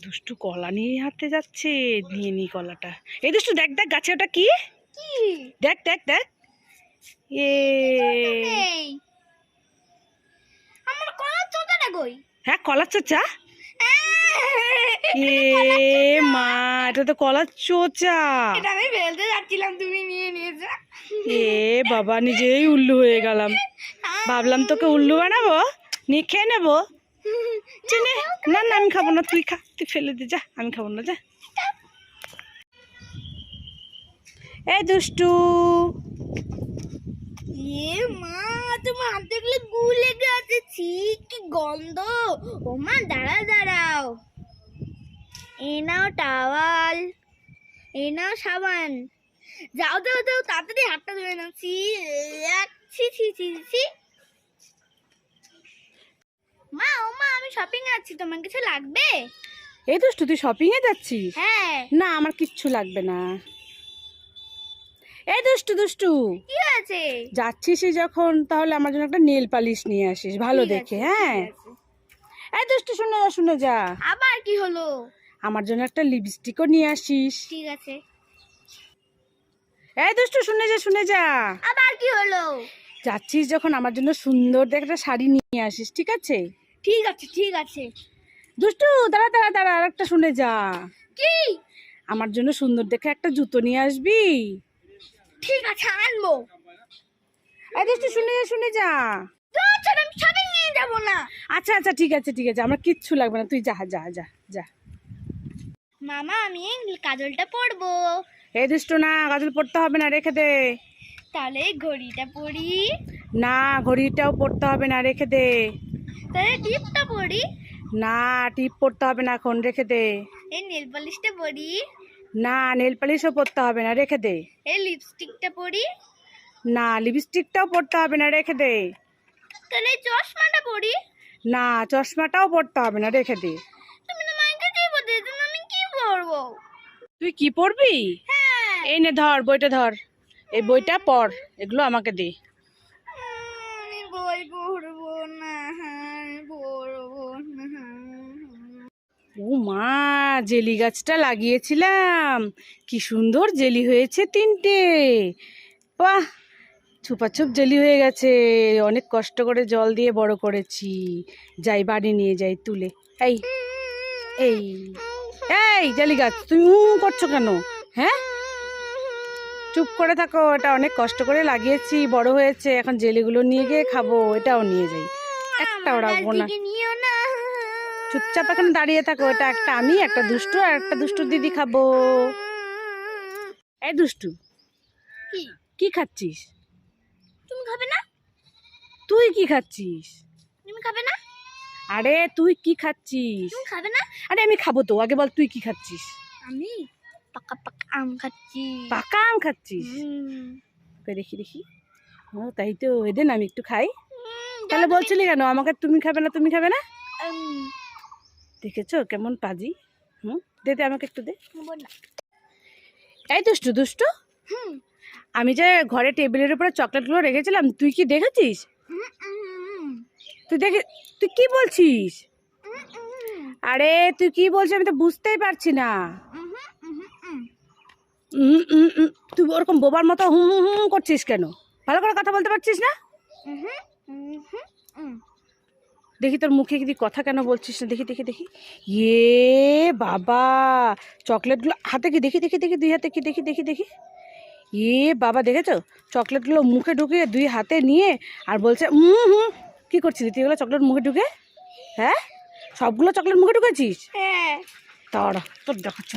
দুষ্টু কলা নিয়ে হাঁটতে যাচ্ছে, নিয়ে নি কলাটা। এই দুষ্টু দেখ দেখ গাছে ওটা কি, দেখ দেখ দেখ। এ আমার কলার চোচাটা কই? হ্যাঁ কলার চোচা। এ মা, এটা তো কলার চোচা। এটা আমি ফেলতে যাচ্ছিলাম, তুমি নিয়ে নিয়েছো। এ বাবা, নিজেই উল্লু হয়ে গেলাম। ভাবলাম তোকে উল্লু বানাবো, নিয়ে খেয়ে নেবো। চিনে না না, আমি খাবো না, তুই খা, তুই ফেলে দে, যা, আমি খাবো না, যা। এই দুষ্টু, এ মা, তোমার হাত দেখলে গু লেগে আছে, ছি কি গন্ধ। ও মা, দাঁড়াও দাঁড়াও, এ নাও টাওয়াল, এ নাও সাবান, যাও যাও যাও, তাড়াতাড়ি হাতটা ধুয়ে নাও। ছি ছি ছি ছি ছি। মা, ও মা, আমি শপিং এ যাচ্ছি, তোমার কিছু লাগবে? এই দুষ্টু, তুই শপিং এ যাচ্ছিস? হ্যাঁ। না, আমার কিচ্ছু লাগবে না। এই দুষ্টু দুষ্টু, কি হয়েছে? যাচ্ছিসই যখন, তাহলে আমার জন্য একটা নেল পালিশ নিয়ে আসিস, ভালো ঠিক দেখে। আছে, হ্যাঁ, ঠিক আছে। এই দুষ্টু, শুনে যা শুনে যা, আবার কি হলো? আমার জন্য একটা লিপস্টিকও নিয়ে আসিস। ঠিক আছে। এই দুষ্টু, শুনে যা শুনে যা, আবার কি হলো? যাচ্ছিস যখন, আমার জন্য সুন্দর দেখে একটা শাড়ি নিয়ে আসিস, ঠিক আছে? ঠিক আছে ঠিক আছে। দুষ্টু, দাঁড়া দাঁড়া দাঁড়া, আর একটা শুনে যা, কি? আমার জন্য সুন্দর দেখে একটা জুতো নিয়ে আসবি। ঠিক আছে, আনবো। এই দুষ্টু, শুনে যা শুনে যা। আচ্ছা, আমি শপিং নিয়ে যাব না। আচ্ছা আচ্ছা, ঠিক আছে ঠিক আছে, আমার কিচ্ছু লাগবে না, তুই যা যা যা যা। মামা, আমি কাজলটা পরবো। এই দুষ্টু, না কাজল পড়তে হবে না, রেখে দে। তাহলে ঘড়িটা পরি। না, ঘড়িটাও পড়তে হবে না, রেখে দে। তাহলে টিপটা পরি। না, টিপ পড়তে হবে না, এখন রেখে দে। এই নেল পলিশটা পরি। না, নেল পালিশও পড়তে হবে না, রেখে দে। এই লিপস্টিকটা পরি। না, লিপস্টিকটাও পড়তে হবে না, রেখে দে। তাহলে এই চশমাটা পরি। না, চশমাটাও পড়তে হবে না, রেখে দে। তুমি তো মাইকে কি বলতে, তুমি আমি কি পরবো? তুই কি পড়বি? হ্যাঁ। এই নে ধর, বইটা ধর, এই বইটা পড়, এগুলো আমাকে দে। আমি বই পড়বো না, আমি পড়বো না। ও মা, জেলি গাছটা লাগিয়েছিলাম, কি সুন্দর জেলি হয়েছে, 3টে। বাহ, ছুপাছুপ জেলি হয়ে গেছে, অনেক কষ্ট করে জল দিয়ে বড় করেছি। যাই, বাড়ি নিয়ে যাই তুলে। এই এই এই জেলি গাছ, তুমি করছো কেন? হ্যাঁ, চুপ করে থাকো, এটা অনেক কষ্ট করে লাগিয়েছি, বড় হয়েছে, এখন জেলিগুলো নিয়ে গিয়ে খাবো, এটাও নিয়ে যাই, একটাও রাখবো না। নিও না। চুপচাপ এখানে দাঁড়িয়ে থাকো, এটা একটা আমি, একটা দুষ্টু, আর একটা দুষ্টু দিদি খাবো। এই দুষ্টু, কি? কি খাচ্ছিস? তুমি খাবে না? তুই কি খাচ্ছিস? তুমি খাবে না? আরে তুই কি খাচ্ছিস? তুমি খাবে না? আরে আমি খাবো তো, আগে বল তুই কি খাচ্ছিস? আমি পাকা পাকা আম খাচ্ছি। পাকা আম খাচ্ছিস? কই দেখি দেখি। ও তাই তো, এদের আমি একটু খাই। তাহলে বলছিলি কেন আমাকে তুমি খাবে না, তুমি খাবে না? দেখেছো কেমন পাজি। দে দে, আমাকে একটু দে। এই দুষ্টু দুষ্টু, আমি যে ঘরে টেবিলের উপরে চকলেটগুলো রেখেছিলাম, তুই কি দেখেছিস? তুই কি বলছিস? আরে তুই কি বলছিস, আমি তো বুঝতেই পারছি না। তুই ওরকম বোবার মতো হুম হুম হুম করছিস কেন? ভালো করে কথা বলতে পারছিস না? দেখি তোর মুখে কি কথা কেন বলছিস না, দেখি দেখি দেখি। ইয়ে বাবা, চকলেটগুলো হাতে কি, দেখি দেখি দেখি, দুই হাতে কি, দেখি দেখি দেখি। ইয়ে বাবা, দেখেছো চকলেটগুলো মুখে ঢুকিয়ে দুই হাতে নিয়ে আর বলছে হুম। কি করছিস তুই এগুলো চকলেট মুখে ঢুকে? হ্যাঁ, সবগুলো চকলেট মুখে ঢুকেছিস? হ্যাঁ। তারা তোর দেখাচ্ছি।